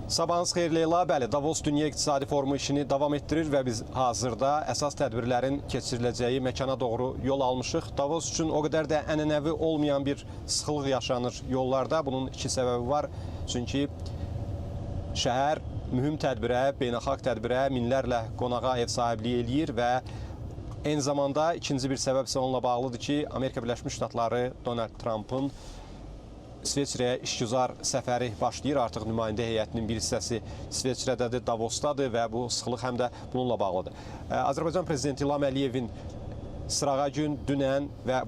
Sabahınız xeyir Leyla. Bəli, Davos Dünya İqtisadi Forumu işini davam etdirir və biz hazırda əsas tədbirlərin keçiriləcəyi məkana doğru yol almışıq. Davos üçün o qədər də ənənəvi olmayan bir sıxılıq yaşanır yollarda. Bunun iki səbəbi var. Çünki şəhər mühüm tədbirə, beynəlxalq tədbirə minlərlə qonağa ev sahibliyi eləyir və eyni zamanda ikinci bir səbəb isə onunla bağlıdır ki, Amerika Birləşmiş Ştatları Donald Trump'ın İsveçrəyə işgüzar səfəri başlayır. Artıq nümayəndə heyətinin bir hissəsi İsveçrədədir, Davosdadır və bu sıxılıq həm də bununla bağlıdır. Azərbaycan Prezidenti İlham Əliyevin sırağa gün, dünən və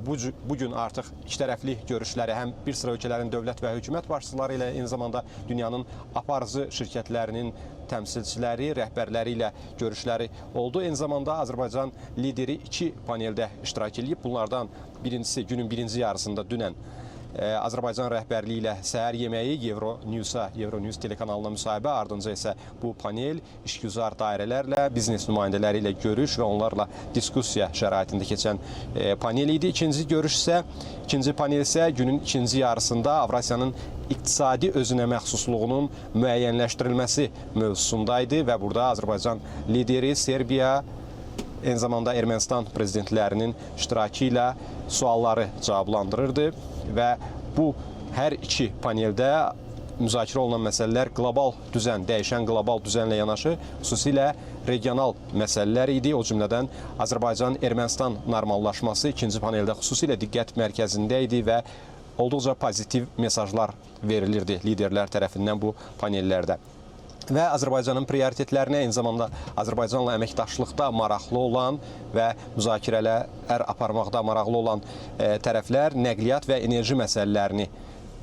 bugün artıq ikitərəfli görüşləri həm bir sıra ölkələrin dövlət və hökumət başçıları ilə, eyni zamanda dünyanın aparıcı şirkətlərinin təmsilçiləri, rəhbərləri ilə görüşləri oldu. Eyni zamanda Azərbaycan lideri iki paneldə iştirak edib. Bunlardan birincisi günün birinci yarısında dünən Azərbaycan rəhbərliyi ilə səhər yeməyi Euronews telekanalına müsahibə, ardınca isə bu panel işgüzar dairələrlə, biznes nümayəndələri ilə görüş və onlarla diskussiya şəraitində keçən panel idi. İkinci panel isə günün ikinci yarısında Avrasiyanın iqtisadi özünə məxsusluğunun müəyyənləşdirilməsi mövzusundaydı və burada Azərbaycan lideri Serbiya, eyni zamanda Ermənistan prezidentlərinin iştirakı ilə sualları cavablandırırdı və bu hər iki paneldə müzakirə olunan məsələlər qlobal düzən, dəyişən qlobal düzənlə yanaşı xüsusilə regional məsələlər idi. O cümlədən Azərbaycan-Ermənistan normallaşması ikinci paneldə xüsusilə diqqət mərkəzində idi və olduqca pozitiv mesajlar verilirdi liderlər tərəfindən bu panellərdə. Və Azərbaycanın prioritetlərinə, eyni zamanda Azərbaycanla əməkdaşlıqda maraqlı olan və müzakirələr aparmaqda maraqlı olan tərəflər nəqliyyat və enerji məsələlərini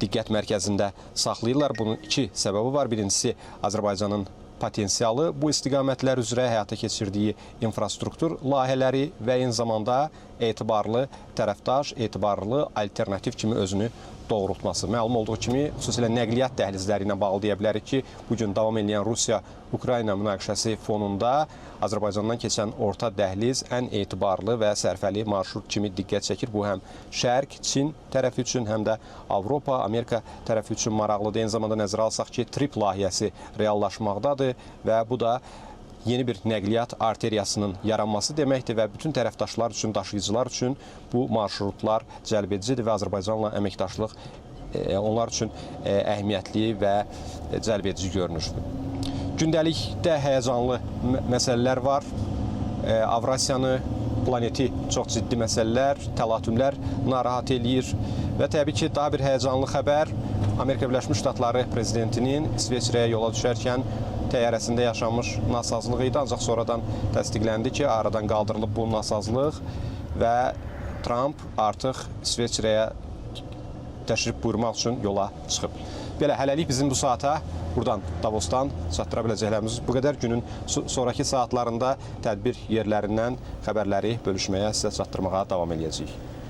diqqət mərkəzində saxlayırlar. Bunun iki səbəbi var. Birincisi, Azərbaycanın potensialı bu istiqamətlər üzrə həyata keçirdiyi infrastruktur layihələri və eyni zamanda etibarlı tərəfdaş, etibarlı alternativ kimi özünü doğrultması. Məlum olduğu kimi, xüsusilə nəqliyyat dəhlizləri ilə bağlı deyə bilərik ki, bugün davam edən Rusiya-Ukrayna münaqişəsi fonunda Azərbaycandan keçən orta dəhliz ən etibarlı və sərfəli marşrut kimi diqqət çəkir. Bu həm Şərq, Çin tərəfi üçün, həm də Avropa, Amerika tərəfi üçün maraqlıdır. Eyni zamanda nəzərə alsaq ki, TRIP layihəsi reallaşmaqdadır və bu da yeni bir nəqliyyat arteriyasının yaranması deməkdir və bütün tərəfdaşlar üçün, daşıyıcılar üçün bu marşrutlar cəlbedicidir və Azərbaycanla əməkdaşlıq onlar üçün əhəmiyyətli və cəlbedici görünür. Gündəlikdə həyəcanlı məsələlər var. Avrasiyanı, planeti çox ciddi məsələlər, təlatümlər narahat eləyir və təbii ki, daha bir həyəcanlı xəbər Amerika Birləşmiş Ştatları prezidentinin İsveçrəyə yola düşərkən təyyarəsində yaşanmış nasazlıq idi, ancaq sonradan təsdiqləndi ki, aradan qaldırılıb bu nasazlıq və Trump artıq İsveçrəyə təşrif buyurmaq üçün yola çıxıb. Belə, hələlik bizim bu saata buradan, Davosdan çatdıra biləcəklərimiz bu qədər. Günün sonraki saatlarında tədbir yerlərindən xəbərləri bölüşməyə, sizə çatdırmağa davam edəcəyik.